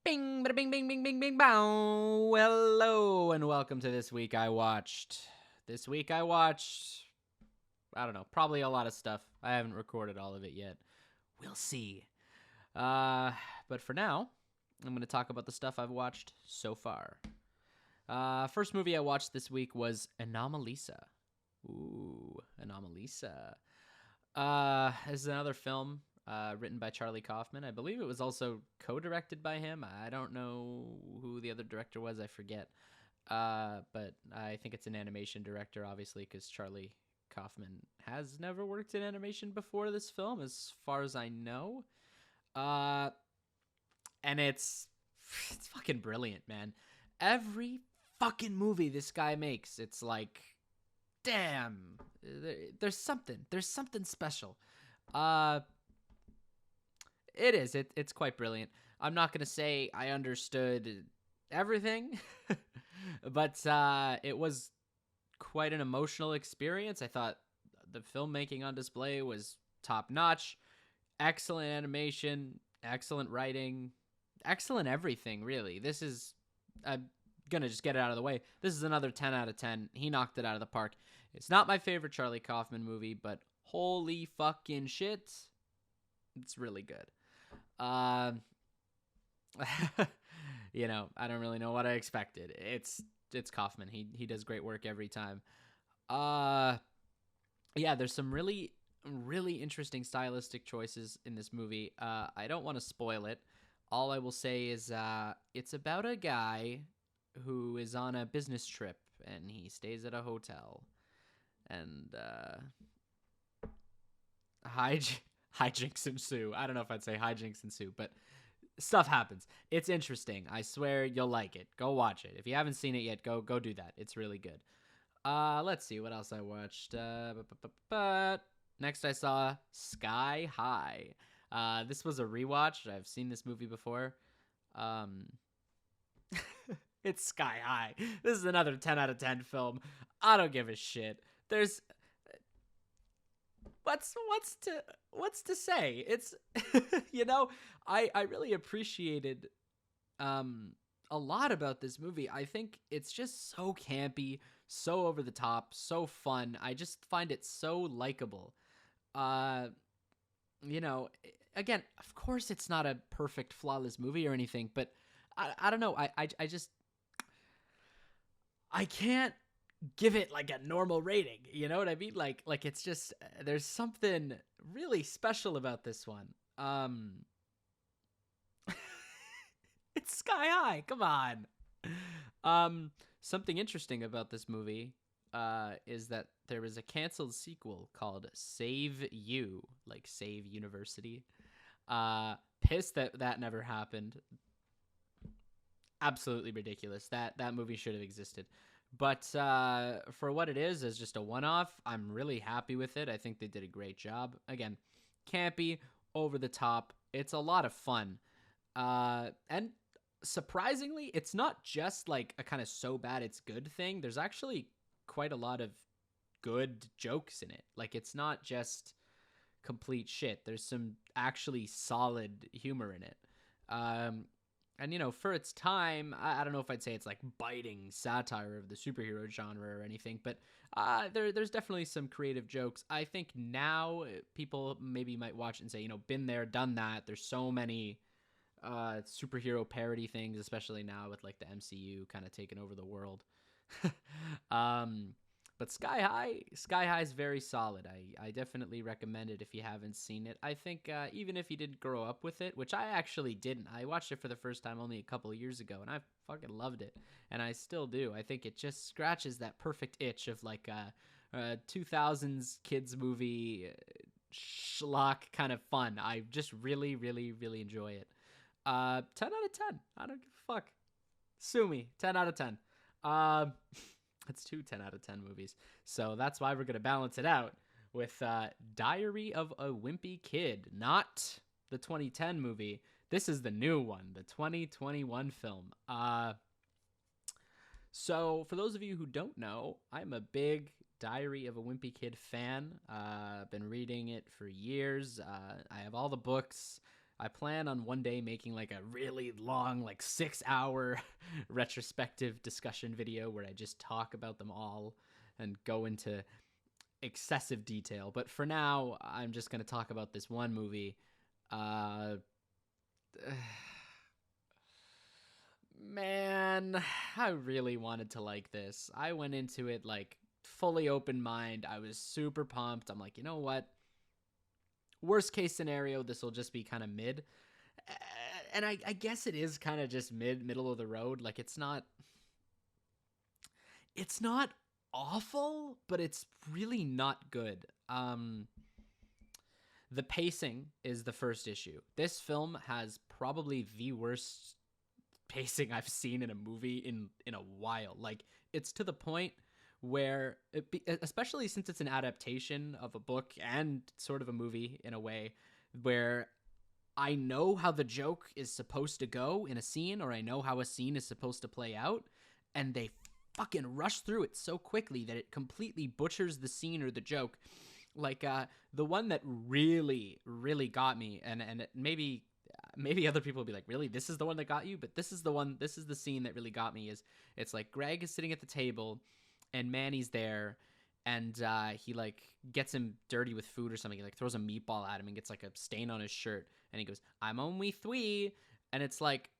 Bing, bada bing, bing, bing, bing, bing, bow. Hello, and welcome to This Week I Watched. This week I watched, I don't know, probably a lot of stuff. I haven't recorded all of it yet. We'll see. But for now, I'm going to talk about the stuff I've watched so far. First movie I watched this week was Anomalisa. Ooh, Anomalisa. This is another film written by Charlie Kaufman. I believe it was also co-directed by him. I don't know who the other director was. I forget. But I think it's an animation director, obviously, because Charlie Kaufman has never worked in animation before this film, as far as I know. And it's fucking brilliant, man. Every fucking movie this guy makes, it's like, damn, there's something special. It's quite brilliant. I'm not gonna say I understood everything, but it was quite an emotional experience. I thought the filmmaking on display was top notch, excellent animation, excellent writing, excellent everything. Really, this is I'm gonna just get it out of the way. This is another 10 out of 10. He knocked it out of the park. It's not my favorite Charlie Kaufman movie, but holy fucking shit, it's really good. You know, I don't really know what I expected. It's Kaufman. He does great work every time. Yeah, there's some really interesting stylistic choices in this movie. I don't want to spoil it. All I will say is it's about a guy who is on a business trip and he stays at a hotel, and hijinks ensue. I don't know if I'd say hijinks ensue, but stuff happens. It's interesting. I swear you'll like it. Go watch it. If you haven't seen it yet, go do that. It's really good. Let's see what else I watched. Next I saw Sky High. This was a rewatch. I've seen this movie before. It's Sky High. This is another 10 out of 10 film. I don't give a shit. There's what's to say? It's you know, I really appreciated a lot about this movie. I think it's just so campy, so over the top, so fun. I just find it so likable. You know, again, of course it's not a perfect flawless movie or anything, but I don't know. I just I can't give it like a normal rating. You know what I mean? Like it's just there's something really special about this one. It's Sky High. Come on. Something interesting about this movie is that there was a canceled sequel called Save You, like Save University. Pissed that never happened. Absolutely ridiculous. That movie should have existed. But for what it is, as just a one-off, I'm really happy with it. I think they did a great job. Again, campy, over the top. It's a lot of fun. And surprisingly, it's not just like a kind of so bad it's good thing. There's actually quite a lot of good jokes in it. Like, it's not just complete shit. There's some actually solid humor in it. And, you know, for its time, I don't know if I'd say it's like biting satire of the superhero genre or anything, but there's definitely some creative jokes. I think now people maybe might watch it and say, you know, been there, done that. There's so many superhero parody things, especially now with like the MCU kind of taking over the world. But Sky High is very solid. I definitely recommend it if you haven't seen it. I think even if you didn't grow up with it, which I actually didn't. I watched it for the first time only a couple of years ago, and I fucking loved it, and I still do. I think it just scratches that perfect itch of like a 2000s kids movie schlock kind of fun. I just really enjoy it. 10 out of 10. I don't give a fuck. Sue me. 10 out of 10. It's two 10 out of 10 movies. So that's why we're going to balance it out with Diary of a Wimpy Kid. Not the 2010 movie. This is the new one, the 2021 film. So for those of you who don't know, I'm a big Diary of a Wimpy Kid fan. I've been reading it for years. I have all the books. I plan on one day making like a really long, like 6-hour retrospective discussion video where I just talk about them all and go into excessive detail. But for now, I'm just going to talk about this one movie. Man, I really wanted to like this. I went into it like fully open mind. I was super pumped. I'm like, you know what? Worst case scenario, this will just be kind of mid. And I guess it is kind of just middle of the road. Like it's not awful, but it's really not good. The pacing is the first issue. This film has probably the worst pacing I've seen in a movie in a while. Like it's to the point where especially since it's an adaptation of a book and sort of a movie in a way, where I know how the joke is supposed to go in a scene, or I know how a scene is supposed to play out, and they fucking rush through it so quickly that it completely butchers the scene or the joke. Like the one that really got me, and maybe other people will be like, really, this is the one that got you? But this is the scene that really got me. Is it's like Greg is sitting at the table and Manny's there, and he like gets him dirty with food or something. He like throws a meatball at him and gets like a stain on his shirt, and he goes, "I'm only 3," and it's like,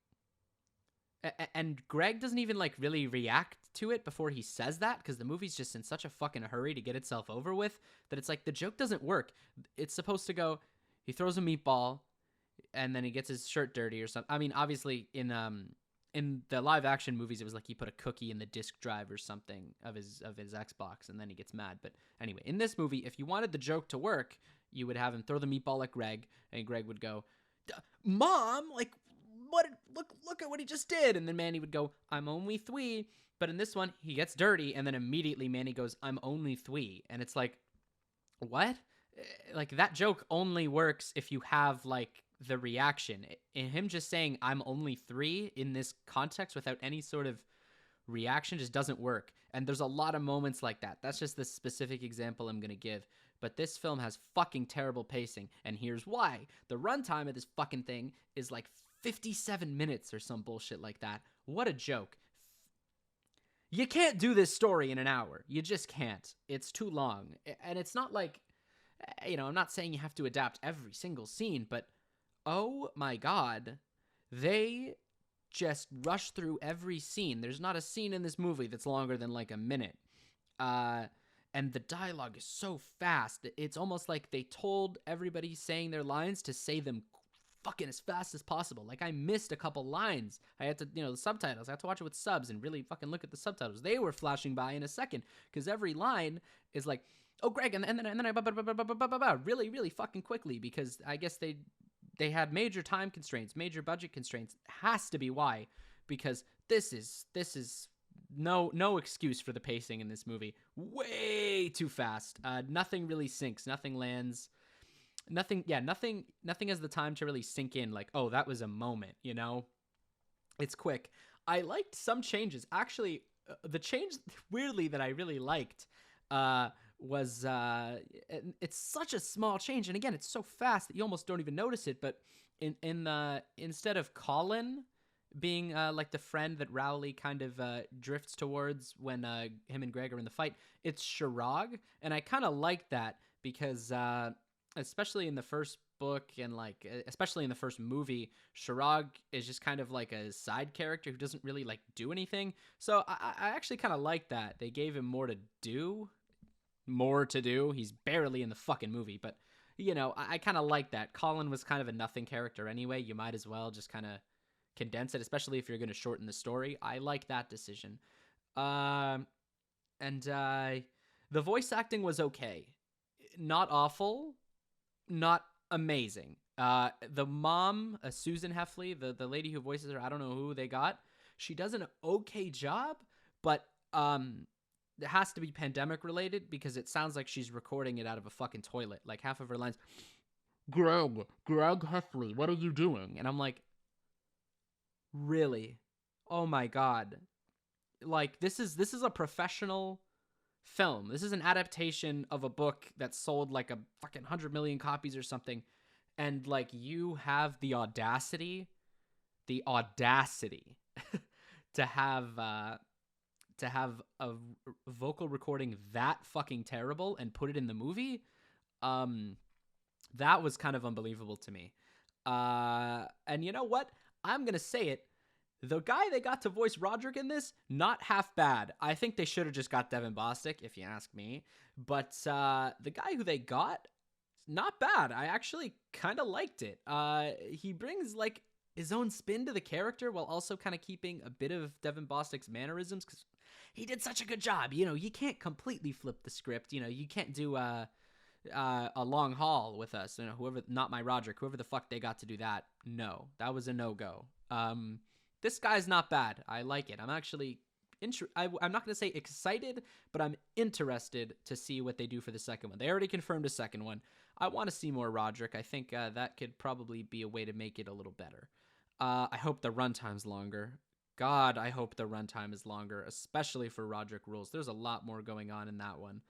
and Greg doesn't even like really react to it before he says that, because the movie's just in such a fucking hurry to get itself over with that it's like the joke doesn't work. It's supposed to go, he throws a meatball and then he gets his shirt dirty or something. I mean, obviously in the live action movies, it was like he put a cookie in the disk drive or something of his Xbox, and then he gets mad. But anyway, in this movie, if you wanted the joke to work, you would have him throw the meatball at Greg, and Greg would go, "Mom, like, what? Look at what he just did." And then Manny would go, "I'm only 3." But in this one, he gets dirty, and then immediately Manny goes, "I'm only 3." And it's like, what? Like, that joke only works if you have like the reaction. In him just saying "I'm only 3" in this context without any sort of reaction just doesn't work. And there's a lot of moments like that. That's just the specific example I'm gonna give. But this film has fucking terrible pacing, and here's why. The runtime of this fucking thing is like 57 minutes or some bullshit like that. What a joke. You can't do this story in an hour. You just can't. It's too long. And it's not like, I'm not saying you have to adapt every single scene, but oh my God, they just rush through every scene. There's not a scene in this movie that's longer than like a minute. And the dialogue is so fast. It's almost like they told everybody saying their lines to say them fucking as fast as possible. Like, I missed a couple lines. I had to, the subtitles. I had to watch it with subs and really fucking look at the subtitles. They were flashing by in a second, because every line is like, "Oh, Greg," and then I really fucking quickly, because I guess they had major time constraints, major budget constraints. Has to be why, because this is no excuse for the pacing in this movie. Way too fast. Nothing really sinks. Nothing lands. Nothing has the time to really sink in, like, oh, that was a moment, It's quick. I liked some changes. Actually, the change, weirdly, that I really liked was, it's such a small change, and again, it's so fast that you almost don't even notice it, but instead of Colin being like the friend that Rowley kind of drifts towards when him and Greg are in the fight, it's Shirag, and I kind of like that, because especially in the first book and like especially in the first movie, Shirag is just kind of like a side character who doesn't really like do anything. So I actually kind of like that they gave him more to do. He's barely in the fucking movie, but I kind of like that. Colin was kind of a nothing character anyway. You might as well just kind of condense it, especially if you're going to shorten the story. I like that decision. And the voice acting was okay. Not awful, not amazing. The mom, Susan Heffley, the lady who voices her, I don't know who they got. She does an okay job, but it has to be pandemic related, because it sounds like she's recording it out of a fucking toilet. Like, half of her lines, Greg Heffley, what are you doing? And I'm like, really? Oh my God. Like, this is a professional film. This is an adaptation of a book that sold like a fucking 100 million copies or something, And like you have the audacity to have a vocal recording that fucking terrible and put it in the movie. That was kind of unbelievable to me. And you know what? I'm gonna say it. The guy they got to voice Roderick in this, not half bad. I think they should have just got Devin Bostic, if you ask me. But the guy who they got, not bad. I actually kind of liked it. He brings like his own spin to the character while also kind of keeping a bit of Devin Bostic's mannerisms because he did such a good job. You know, you can't completely flip the script. You know, you can't do a long haul with us. You know, whoever, not my Roderick, whoever the fuck they got to do that. No, that was a no-go. This guy's not bad. I like it. I'm actually I'm not going to say excited, but I'm interested to see what they do for the second one. They already confirmed a second one. I want to see more Roderick. I think that could probably be a way to make it a little better. I hope the runtime's longer. God, I hope the runtime is longer, especially for Roderick Rules. There's a lot more going on in that one.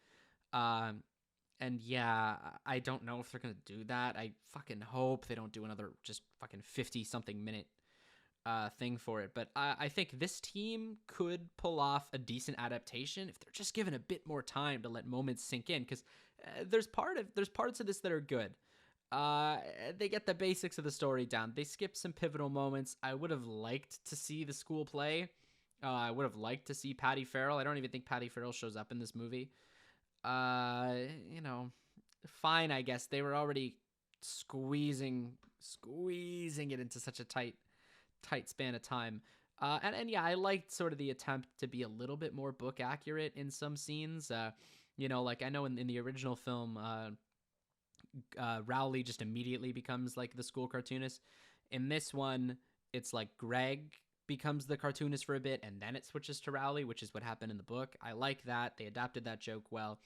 And yeah, I don't know if they're going to do that. I fucking hope they don't do another just fucking 50-something minute thing for it. But I think this team could pull off a decent adaptation if they're just given a bit more time to let moments sink in, because there's parts of this that are good. They get the basics of the story down. They skip some pivotal moments. I would have liked to see the school play. I would have liked to see Patty Farrell. I don't even think Patty Farrell shows up in this movie. You know, fine, I guess. They were already squeezing it into such a tight span of time. And yeah, I liked sort of the attempt to be a little bit more book accurate in some scenes. You know, like I know in the original film, Rowley just immediately becomes like the school cartoonist. In this one, it's like Greg becomes the cartoonist for a bit and then it switches to Rowley, which is what happened in the book. I like that. They adapted that joke well.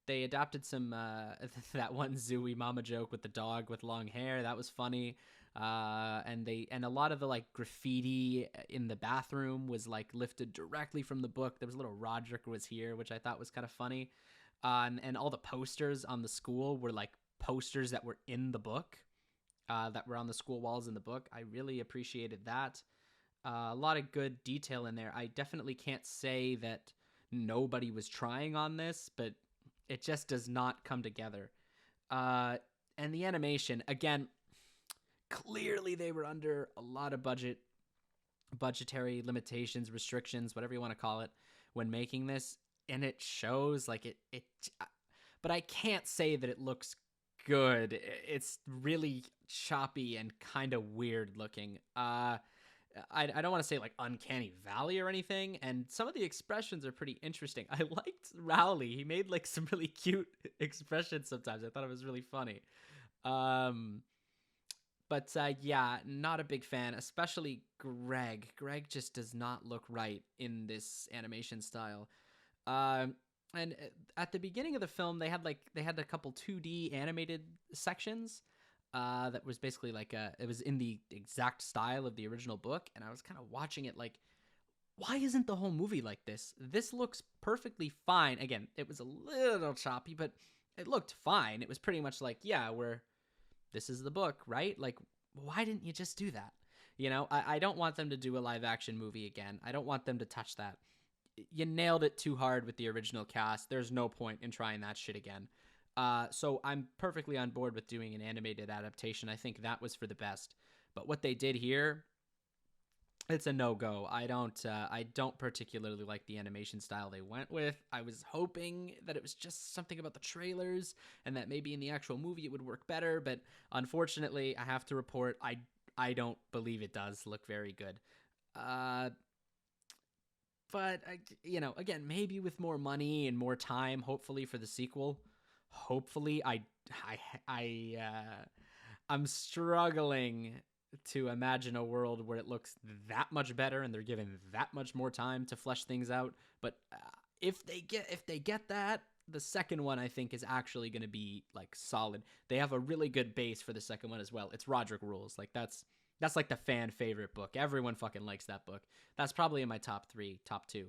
They adapted some that one Zooey Mama joke with the dog with long hair. That was funny. And a lot of the like graffiti in the bathroom was like lifted directly from the book. There was a little Roderick was here, which I thought was kind of funny. And all the posters on the school were like posters that were in the book, that were on the school walls in the book. I really appreciated that. A lot of good detail in there. I definitely can't say that nobody was trying on this, but it just does not come together. And the animation, again, clearly they were under a lot of budgetary limitations, restrictions, whatever you want to call it, when making this. And it shows like it but I can't say that it looks good. It's really choppy and kind of weird looking. I don't want to say like uncanny valley or anything, and some of the expressions are pretty interesting. I liked Rowley. He made like some really cute expressions sometimes. I thought it was really funny. But yeah, not a big fan, especially Greg. Greg just does not look right in this animation style. And at the beginning of the film, they had a couple 2D animated sections that was basically like it was in the exact style of the original book, and I was kind of watching it like, why isn't the whole movie like this? This looks perfectly fine. Again, it was a little choppy, but it looked fine. It was pretty much like, yeah, this is the book, right? Like, why didn't you just do that? You know, I don't want them to do a live action movie again. I don't want them to touch that. You nailed it too hard with the original cast. There's no point in trying that shit again. So I'm perfectly on board with doing an animated adaptation. I think that was for the best. But what they did here, it's a no-go. I don't particularly like the animation style they went with. I was hoping that it was just something about the trailers and that maybe in the actual movie it would work better. But unfortunately, I have to report I don't believe it does look very good. But you know, again, maybe with more money and more time, hopefully for the sequel. Hopefully, I'm struggling to imagine a world where it looks that much better and they're given that much more time to flesh things out. But if they get that, the second one I think is actually going to be like solid. They have a really good base for the second one as well. It's Roderick Rules. Like that's like the fan favorite book. Everyone fucking likes that book. That's probably in my top 2.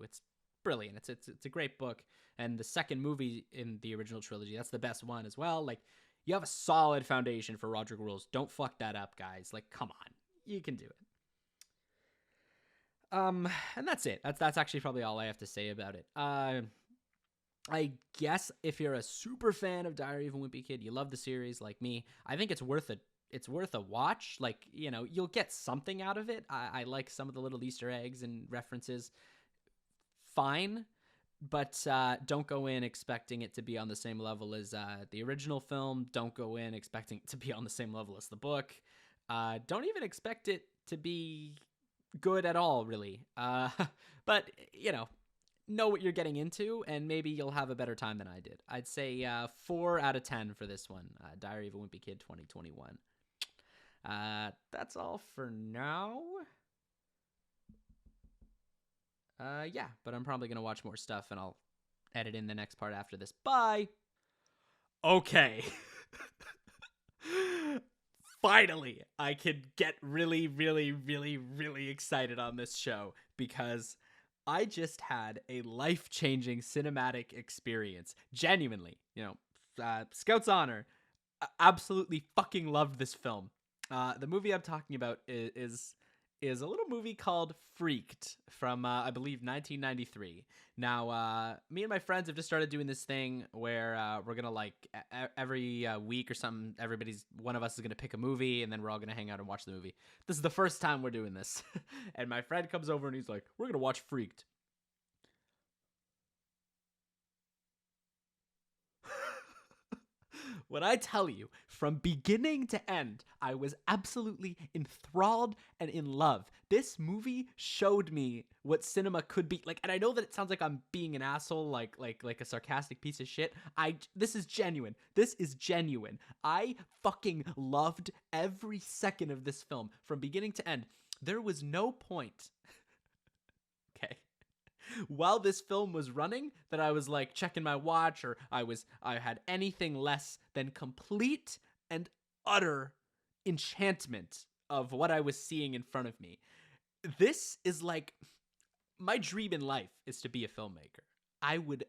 It's brilliant. It's a great book. And the second movie in the original trilogy, that's the best one as well. Like, You have a solid foundation for Rodrigo Rules. Don't fuck that up, guys. Like, come on. You can do it. And that's it. That's actually probably all I have to say about it. I guess if you're a super fan of Diary of a Wimpy Kid, you love the series like me, I think it's worth a watch. Like, you know, you'll get something out of it. I like some of the little Easter eggs and references. Fine. But don't go in expecting it to be on the same level as the original film. Don't go in expecting it to be on the same level as the book. Don't even expect it to be good at all, really. But, you know what you're getting into, and maybe you'll have a better time than I did. I'd say 4 out of 10 for this one, Diary of a Wimpy Kid 2021. That's all for now. Yeah, but I'm probably going to watch more stuff, and I'll edit in the next part after this. Bye! Okay. Finally, I could get really, really, really, really excited on this show, because I just had a life-changing cinematic experience. Genuinely, Scout's Honor, absolutely fucking loved this film. The movie I'm talking about is a little movie called Freaked from, I believe, 1993. Now, me and my friends have just started doing this thing where we're gonna, like, every week or something, one of us is gonna pick a movie, and then we're all gonna hang out and watch the movie. This is the first time we're doing this. And my friend comes over and he's like, we're gonna watch Freaked. When I tell you, from beginning to end, I was absolutely enthralled and in love. This movie showed me what cinema could be like, and I know that it sounds like I'm being an asshole, like a sarcastic piece of shit. This is genuine. This is genuine. I fucking loved every second of this film from beginning to end. There was no point. Okay. While this film was running, that I was like checking my watch, or I had anything less than complete and utter enchantment of what I was seeing in front of me. This is like, my dream in life is to be a filmmaker. I would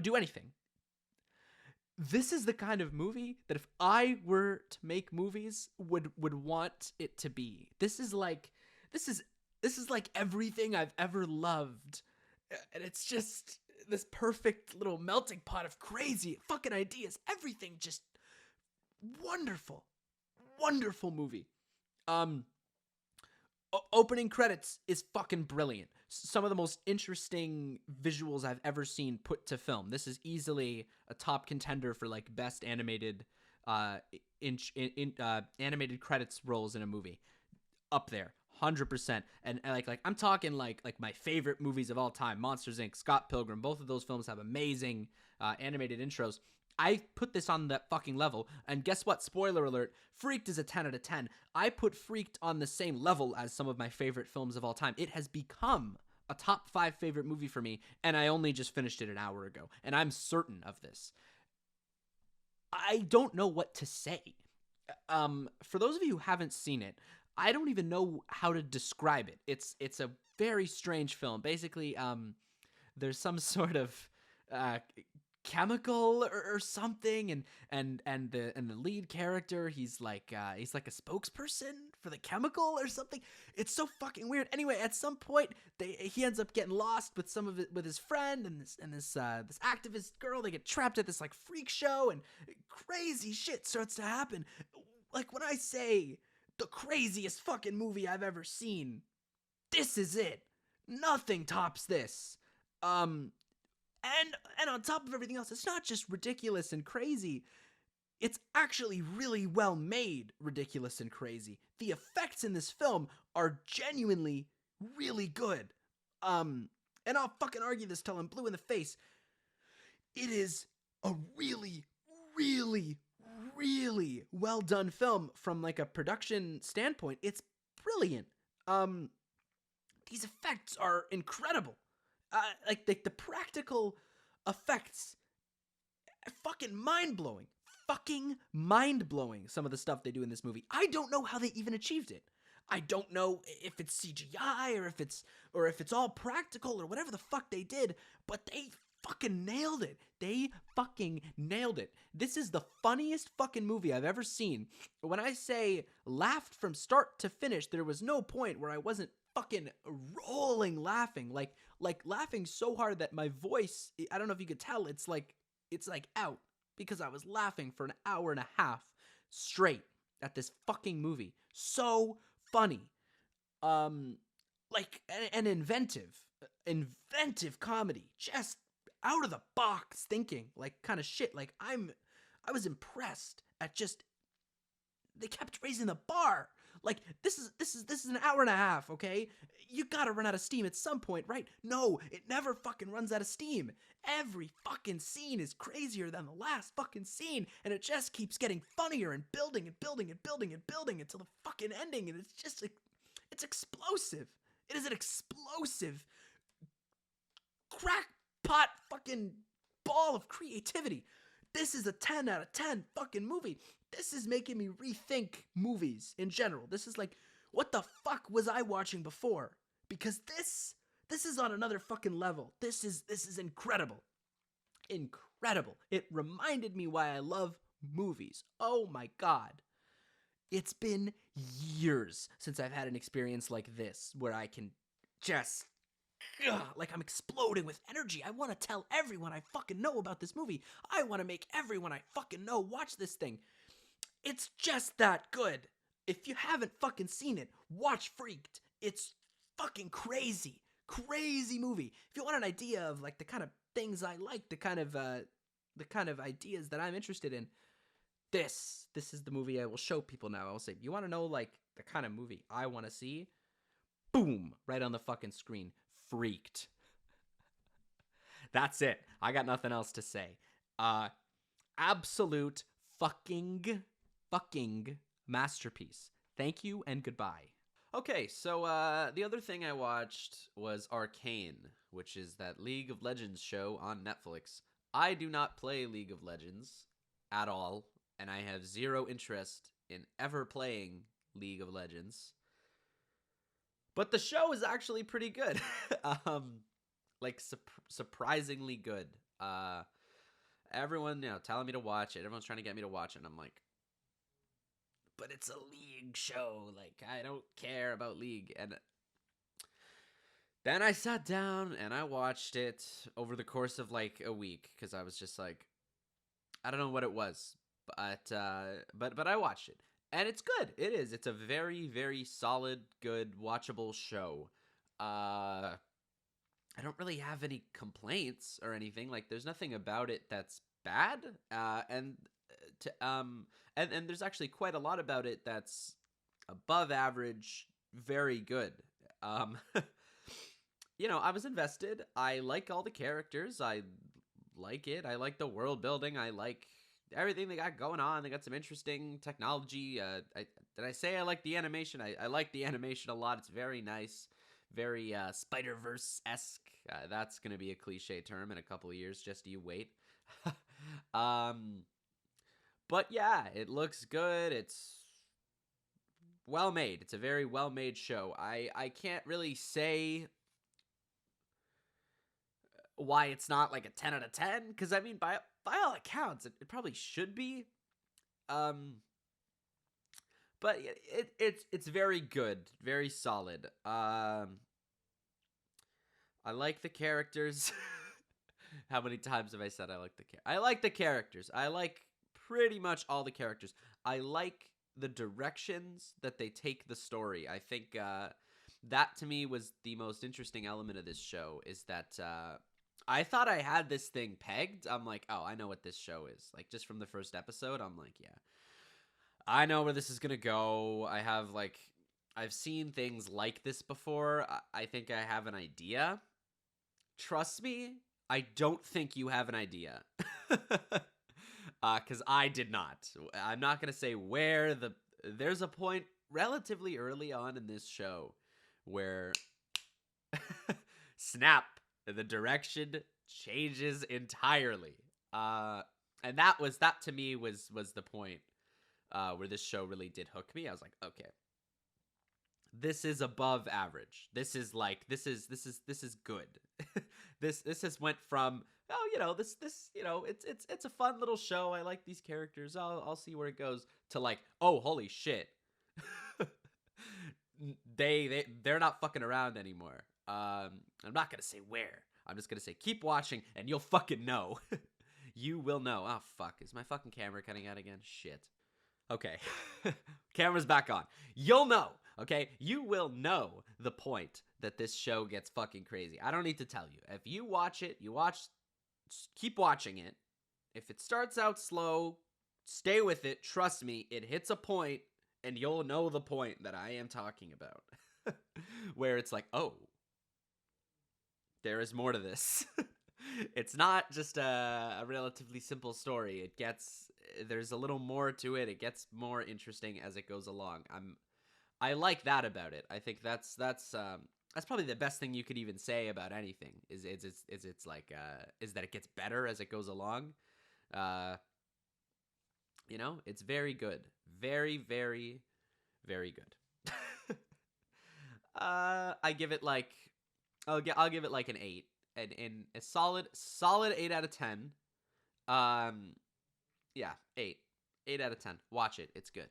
do anything. This is the kind of movie that if I were to make movies, would want it to be. This is like everything I've ever loved. And it's just this perfect little melting pot of crazy fucking ideas. Everything just wonderful. Wonderful movie. Opening credits is fucking brilliant. Some of the most interesting visuals I've ever seen put to film. This is easily a top contender for like best animated animated credits roles in a movie. Up there. 100%. And like I'm talking like my favorite movies of all time, Monsters Inc., Scott Pilgrim. Both of those films have amazing animated intros. I put this on that fucking level, and guess what? Spoiler alert, Freaked is a 10 out of 10. I put Freaked on the same level as some of my favorite films of all time. It has become a top 5 favorite movie for me, and I only just finished it an hour ago, and I'm certain of this. I don't know what to say. For those of you who haven't seen it, I don't even know how to describe it. It's a very strange film. Basically, there's some sort of chemical or something, and the lead character, he's like a spokesperson for the chemical or something. It's so fucking weird. Anyway, at some point he ends up getting lost with with his friend and this activist girl. They get trapped at this like freak show, and crazy shit starts to happen. Like, when I say the craziest fucking movie I've ever seen, this is it. Nothing tops this. And on top of everything else, it's not just ridiculous and crazy. It's actually really well made, ridiculous and crazy. The effects in this film are genuinely really good. And I'll fucking argue this till I'm blue in the face. It is a really, really, really well done film from like a production standpoint. It's brilliant. These effects are incredible. Like the practical effects, fucking mind-blowing. Fucking mind-blowing, some of the stuff they do in this movie. I don't know how they even achieved it. I don't know if it's CGI or if it's all practical or whatever the fuck they did, but they fucking nailed it. They fucking nailed it. This is the funniest fucking movie I've ever seen. When I say laughed from start to finish, there was no point where I wasn't fucking rolling laughing. Like laughing so hard that my voice, I don't know if you could tell, it's like out because I was laughing for an hour and a half straight at this fucking movie. So funny. Like an inventive comedy, just out of the box thinking, like kind of shit. Like I was impressed at just, they kept raising the bar. Like this is an hour and a half, okay? You gotta run out of steam at some point, right? No, it never fucking runs out of steam. Every fucking scene is crazier than the last fucking scene, and it just keeps getting funnier and building and building and building and building until the fucking ending, and it's just like, it's explosive. It is an explosive crackpot fucking ball of creativity. This is a 10 out of 10 fucking movie. This is making me rethink movies in general. This is like, what the fuck was I watching before? Because this is on another fucking level. This is incredible. Incredible. It reminded me why I love movies. Oh my god. It's been years since I've had an experience like this, where I can just, like I'm exploding with energy. I want to tell everyone I fucking know about this movie. I want to make everyone I fucking know watch this thing. It's just that good. If you haven't fucking seen it, watch Freaked. It's fucking crazy. Crazy movie. If you want an idea of like the kind of things I like, the kind of ideas that I'm interested in, this is the movie I will show people now. I will say, you want to know like the kind of movie I want to see? Boom, right on the fucking screen. Freaked. That's it. I got nothing else to say. Absolute fucking masterpiece. Thank you and goodbye. Okay, so the other thing I watched was Arcane, which is that League of Legends show on Netflix. I do not play League of Legends at all, and I have zero interest in ever playing League of Legends. But the show is actually pretty good. Like surprisingly good. Everyone, telling me to watch it. Everyone's trying to get me to watch it, and I'm like, but it's a League show. Like, I don't care about League. And then I sat down and I watched it over the course of like a week, because I was just like, I don't know what it was, but I watched it, and it's good. It is. It's a very, very solid, good, watchable show. I don't really have any complaints or anything. Like, there's nothing about it that's bad. And there's actually quite a lot about it that's above average, very good. I was invested. I like all the characters. I like it. I like the world building. I like everything they got going on. They got some interesting technology. Did I say I like the animation? I like the animation a lot. It's very nice. Very Spider-Verse-esque. That's going to be a cliche term in a couple of years. Just you wait. But yeah, it looks good. It's well made. It's a very well made show. I can't really say why it's not like a 10 out of 10, because I mean, by all accounts, it probably should be. But it's very good, very solid. I like the characters. How many times have I said I like the characters? I like the characters. I like pretty much all the characters. I like the directions that they take the story. I think that to me was the most interesting element of this show, is that I thought I had this thing pegged. I'm like, oh, I know what this show is. Like, just from the first episode, I'm like, yeah, I know where this is going to go. I've seen things like this before. I think I have an idea. Trust me, I don't think you have an idea. Because I did not. I'm not going to say where there's a point relatively early on in this show where snap, the direction changes entirely. And that to me was the point where this show really did hook me. I was like, okay, this is above average. This is good. This has went from, oh, this it's a fun little show. I like these characters. I'll see where it goes, to like, oh, holy shit. They're not fucking around anymore. I'm not gonna say where. I'm just gonna say keep watching and you'll fucking know. You will know. Oh fuck, is my fucking camera cutting out again? Shit. Okay. Camera's back on. You'll know. Okay? You will know the point that this show gets fucking crazy. I don't need to tell you. If you watch it, keep watching it. If it starts out slow, stay with it. Trust me, it hits a point and you'll know the point that I am talking about. Where it's like, oh, there is more to this. It's not just a relatively simple story. There's a little more to it. It gets more interesting as it goes along. I like that about it. I think that's probably the best thing you could even say about anything. Is that it gets better as it goes along. It's very good. Very, very, very good. I give it like, I'll give it like an 8, and a solid 8 out of 10. Yeah, 8 out of 10. Watch it. It's good.